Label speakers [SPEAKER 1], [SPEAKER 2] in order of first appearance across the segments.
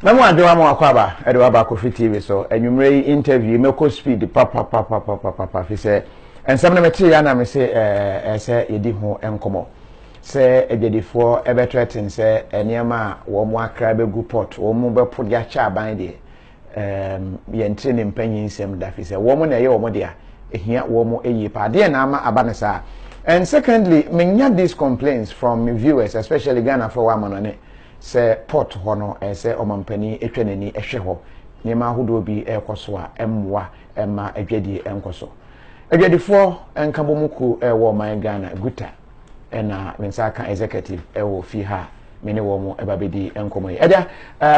[SPEAKER 1] Memo adewa mo akwaba edewa ba Kofi TV so enwumre interview meko speed papa fi se ensam na meti ya na me se se yedi ho enkomo se ededifo ebe threaten se eniema wo mo akra be gu port wo mo be podia cha aban de ye ntire ne mpanyin nsem da fi se wo mo na ye wo mo dia ehia wo mo eyi pa de na ama abanesa. And secondly, menya these complaints from viewers, especially Ghana for woman say port hono say omampani etwenani ehwe ho niema hodo bi ekoso a emwa ema adwadi enkoso adwadifo enkabomuku wo man Ghana guta na mensaka executive wo fi ha mene wo mo ebabedi enkomo yi edia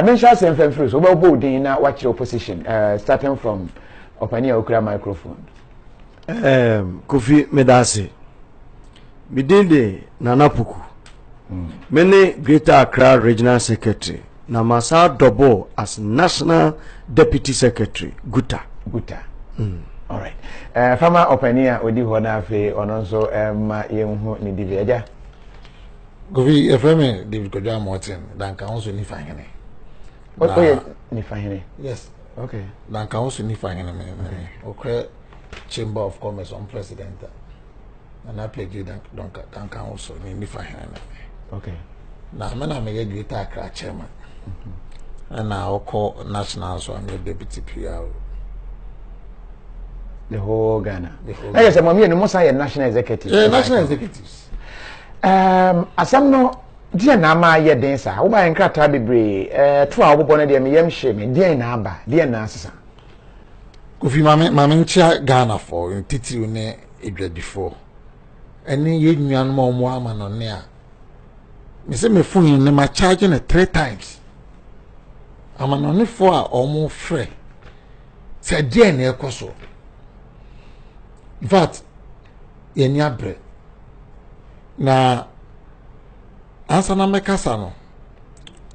[SPEAKER 1] mensha sem femfiri so obo din na watch opposition starting from opania okura microphone.
[SPEAKER 2] Kofi Medase Bidinde Nanapuku Many Greater Accra Regional Secretary Namasa Dobo as National Deputy Secretary Guta.
[SPEAKER 1] All right. Fama openia odi hona fe ononso ma yenhu ni diviaja.
[SPEAKER 3] Govi efreme David Kodwa Martin danka onso ni fahene.
[SPEAKER 1] Oye ni fahene.
[SPEAKER 3] Yes.
[SPEAKER 1] Okay.
[SPEAKER 3] Danka onso ni fahene me. Okre Chamber of Commerce on president. And I pledge danka onso ni fahene.
[SPEAKER 1] Okay.
[SPEAKER 3] Na mena me get Greater Accra chairman. And I call national so I'm the deputy PR.
[SPEAKER 1] The whole Ghana. I guess I'm here no more say national executive.
[SPEAKER 3] National executives.
[SPEAKER 1] Asam no dia na ma ye den sa. Wo ba enkrata bebre to a wo bo na dia me yam hye me dia na aba, dia na asesa.
[SPEAKER 3] Kofi mame nchia Ghana for titiri ne edwadifo. Eni ye nwan ma omo ama no ne a. Me say me phone ne ma charge ne 3 times. Ama no ne for a omo frɛ. Say dia na ekoso. In fact, yeni abre na ansa na mekasa no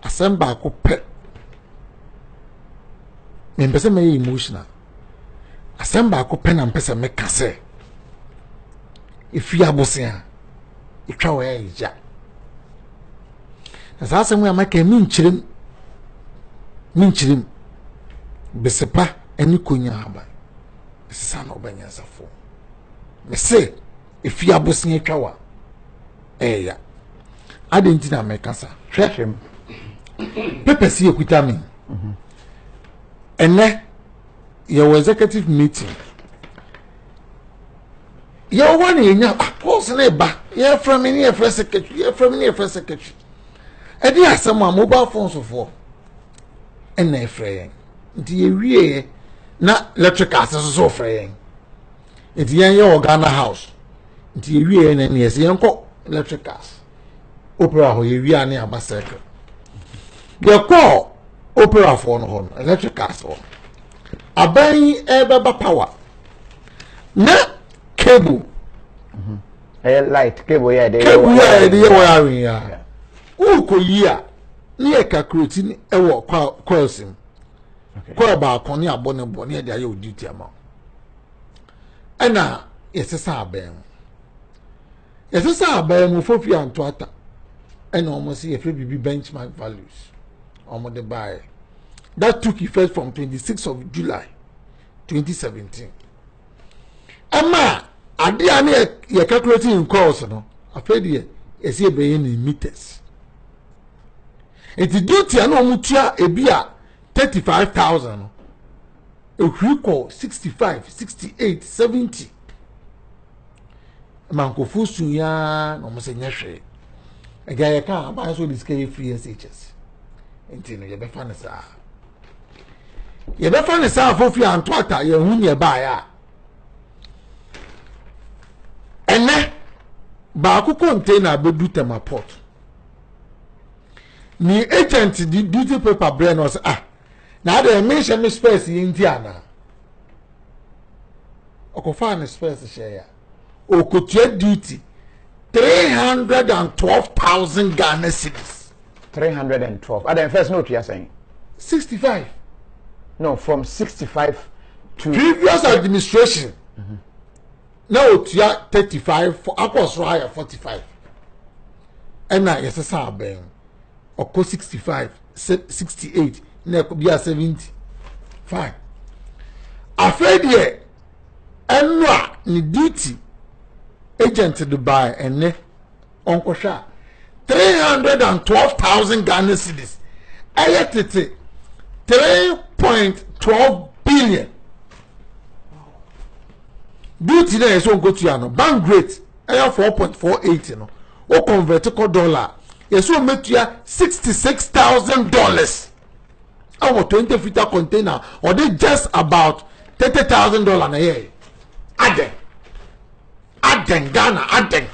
[SPEAKER 3] asem ba ko pe me mpese me emotional asem ba ko pe na mpese me kase ifi abosia itwa wa ija na sa asem ya maka mi nchirim besepa eni konya haba sisa na obanya safo me say if you abosin atwa wa ya adenti na mekasa hwehwem pepesi ekuta me ene your executive meeting your one enya pause na ba ye from me ye first secretary e dey asem a mobile phones for ena efre nti ye wie na electric access so frɛ enti yen ye Ghana house enti ye wie na ne yesi yen kɔ electric gas opera ho ye wie na aba circle ye kɔ opera for no ho electric gas ho aban baba power na cable
[SPEAKER 1] light cable ya de
[SPEAKER 3] wiring ya uko yia ne calculate ni ewo coilsim kwa ba akoni abone bone de aye duty ama ena yesesa aben fofi anto ata ena omo se yefe bibi benchmark values omo de buy that took effect from 26th of July 2017 ama ade ane ye calculating in course no afedi yesi ebeye ni meters eti duty ana omo tua ebia 35,000 a recall 65 68 70 manko fusu ya no mo se nyehwe ega ye ka ba so diske free SHS enti no ye be fa ne sa fofi antota ye hu ne ba ya ene ba ku container bedu tema port ni agent di duty paper brain was na dey mention me space yinti ana okofa ne space share okotua duty 312,000 Ghana cedis
[SPEAKER 1] 312 at the first note you are saying
[SPEAKER 3] 65
[SPEAKER 1] no from 65 to
[SPEAKER 3] previous administration now otua 35 for across higher 45 and now yes aben oko 65 68 na ko bia 70 fine afraid here enu a ni duty agent Dubai ene onkosha 312,000 Ghana cedis ayetete 3.12 billion duty na yeso go to ya no bank rate aya 4.48 no o convert to dollar yeso metua $66,000 our 20-footer container or they just about $30,000 na year aden Ghana aden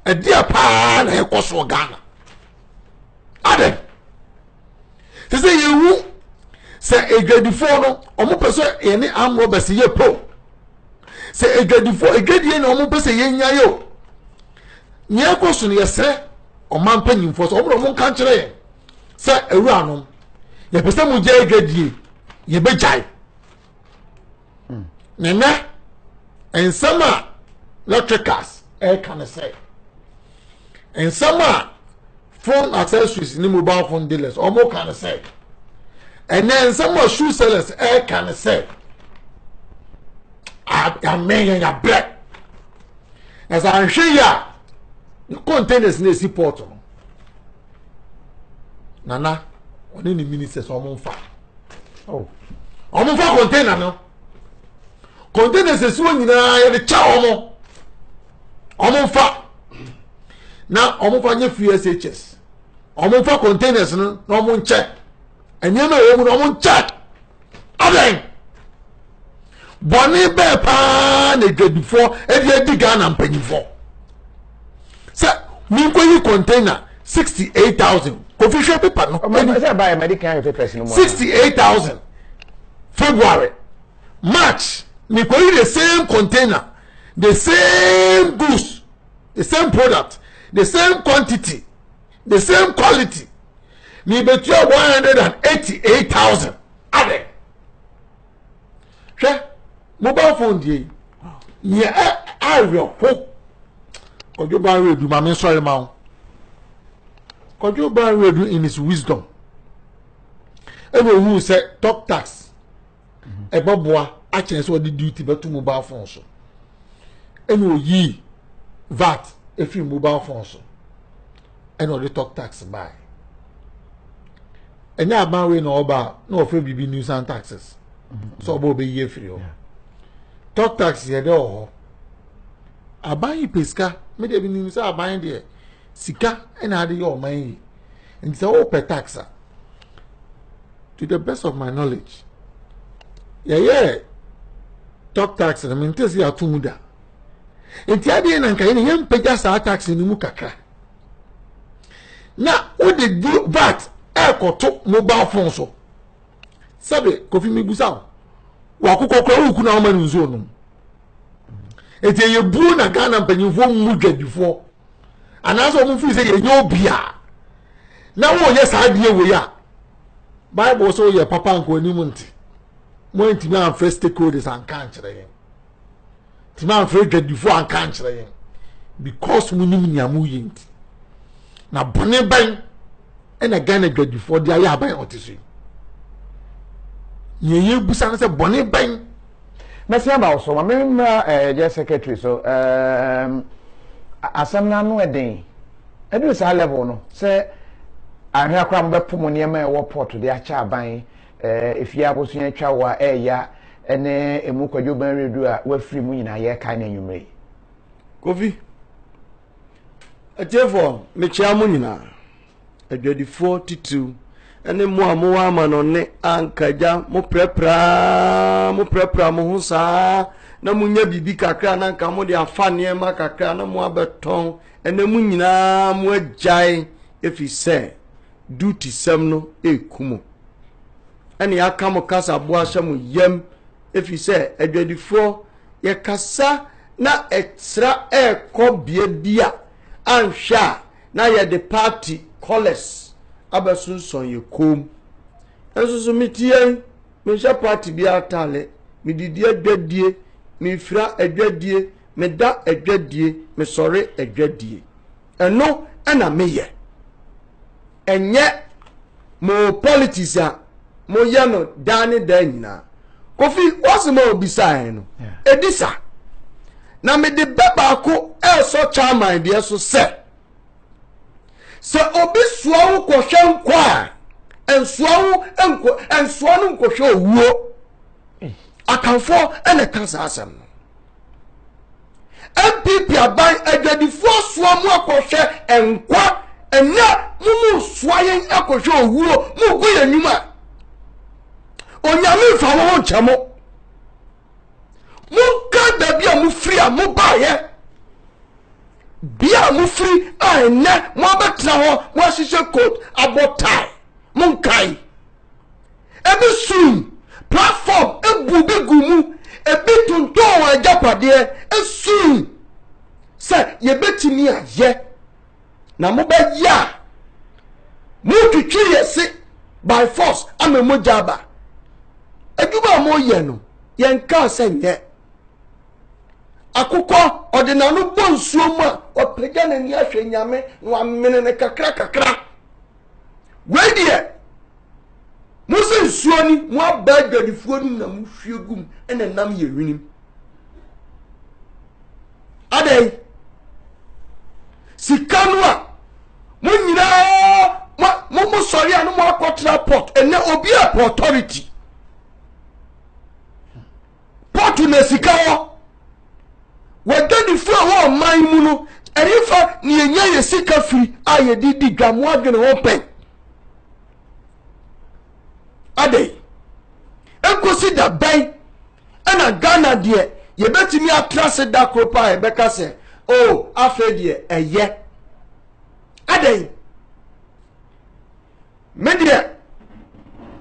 [SPEAKER 3] a dear pa na ekoso Ghana aden say you say a grade 4 no omo peso any arm robbers ye po say a grade 4 a grade ye no omo peso ye nya yo nya ekoso no yesre o man panyimfo so omo kan kire ye say ewura no ye pese mu je grade ye be jai nene en sama electricals can say en sama phone accessories ni mobile phone dealers omo can say and then some shoe sellers can say I mean ya black as I share ya the containers na si port no nana oni ni ministers omo fa omo fa container no containers esi wonyina ya de cha omo fa na omo fa nye free SHS omo fa containers no na omo nche enye na omo no omo nche aben boni be pa na gedufo e di Ghana mpanyifo say mi ko yi container 68,000 official paper no
[SPEAKER 1] say buy medical papers no more
[SPEAKER 3] 68,000 February March me ko the same container, the same goods, the same product, the same quantity, the same quality. Me bet you 188,000. Ade. She mobile phone dey. Yeah, I will hope. Kojo ba redu ma me sorry ma. Kojo ba redu in his wisdom. Every who say talk tax. Eboboa actually so the duty but to mobile phone so eno yi VAT if you mobile phone so eno the talk tax buy enya ban we no oba no ofre bibi news and taxes so oba be ye free o talk tax ye de o aban peska me de bi news aban de sika ena de your man and so per taxa to the best of my knowledge yeah talk tax na mentesi atumuda enti ade na nka ye yem pagya sa tax ni mu kakra na wo de VAT ekoto mobile phone so sabe kofi migusa wa kokokora wuku na oma nzo no enti ye bu na Ghana mpanyimfo mu dwadifo anaso mu fi se ye nyobia na wo ye sa de we ya Bible so ye papa nko ni mu nti mo ntimi an first stakeholders an kan kire yen ntimi an first dwadifo an kan kire yen because mu nim nyamu yint na bone ban ena Ghana dwadifo de aye aban otisu ye busa na se bone ban
[SPEAKER 1] Messi about so my just secretary so asam na no eden edu sa level no say ahwe akwa mbe pomo ne ma e wo port de acha aban if you abosu yan twa wa ya ene emu kwadwo ban redu a wa free mu nyina ye kan na nwumre
[SPEAKER 2] Kofi Ejefo me chia mu nyina adwadi 42 ene mo amowa amano ne ankaja mo prepra mo ho saa na munya bibi kakra na nka mo de afa ne ma kakra na mo abeton ene mu nyina mo agyae efi se duty sem no ekumo ene aka mo kasa bo ahye mo yam efi se adwadifo ye kasa na extra ekobie bia anhwa na ye the party colors abasunson ye kom enso mitie me sha party bia atale me didi adwadie me fira adwadie me da adwadie me sore adwadie eno ana meye enye mo politics a mo yɛ no dane da nyina Kofi wasema obisa no edisa na me de beba ko so chairman de so se obi soa wo kohwe nko a ensoa wo enko ensoa no nkohwe owuo akanfo ene kansa asem no MPP aban adwadifo soa mu akohwe enkwa enya mumu soa yen akohwe owuo mu gu yanuma onyame fa wo nchamo munka da bia mu free a mu baye bia mu free a ne mo betra ho mo ahihye coat abotai munkai ebi sun platform ebu bigumu ebi tunto wa japade esun se ye betimi aye na mo ba ya mu twitwi yesi by force amemo jaba eduba mo ye no yen ka se nye akukọ odinanu bonsuo mu a opega na ni ahwe nyame wa mene ne kakra we die musi nsuo ni mu abadwadifuo ni na mu hwiegum ene nam ye winim adai sikanu a mu nyina mu sori anu mu akotra port ene obi a authority port na sikawo wadanifu a wo man mu no erifa ni enya ye sika firi a ye didi dwamu adwene wo pen adai enkosi da ban ana Ghana de ye betimi atrase da kropa e beka se oh afa de eye adai media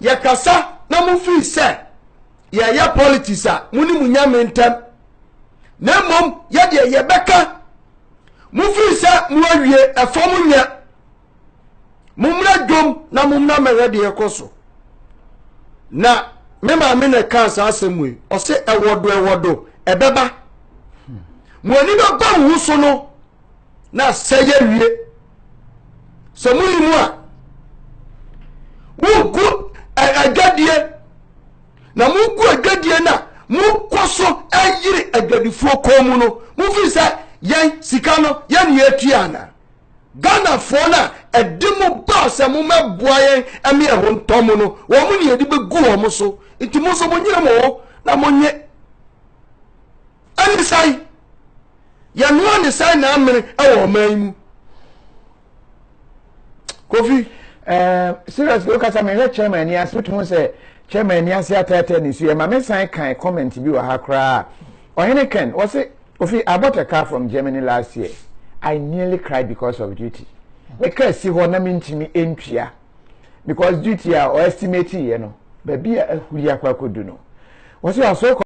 [SPEAKER 2] ye kasa na mu fi se ye ya politics a muni munya mentem na mom ye de ye beka mu fi se mu awie efom nya mumra dom na mumna mere de yekoso na mema me na kansa asemwe o se ewodo ebeba mu ani be ba wu so no na seye wie so mu ni mu a wo gu agadie na mu gu agadie na mu koso ayiri agadifuo komu no mu fi sa yen sika no yen ye tuana Ghana for na edimu ba se mu meboa yen ame ehon tomu no wo mu ne edi be gu wo mo so enti mo so mo nyira mo na mo nye ani sai ya no ani sai na amere e wo man mu Kofi
[SPEAKER 1] seriously look at me chairman ni asutun say chairman ni ase atete ni su e ma me san kan comment bi wa ha kra ohene ken wo say Kofi I bought a car from Germany last year. I nearly cried because of duty. Because see what na mintimi entria because duty are estimating, you know. Baby a hulia kwa kudu no. Was you also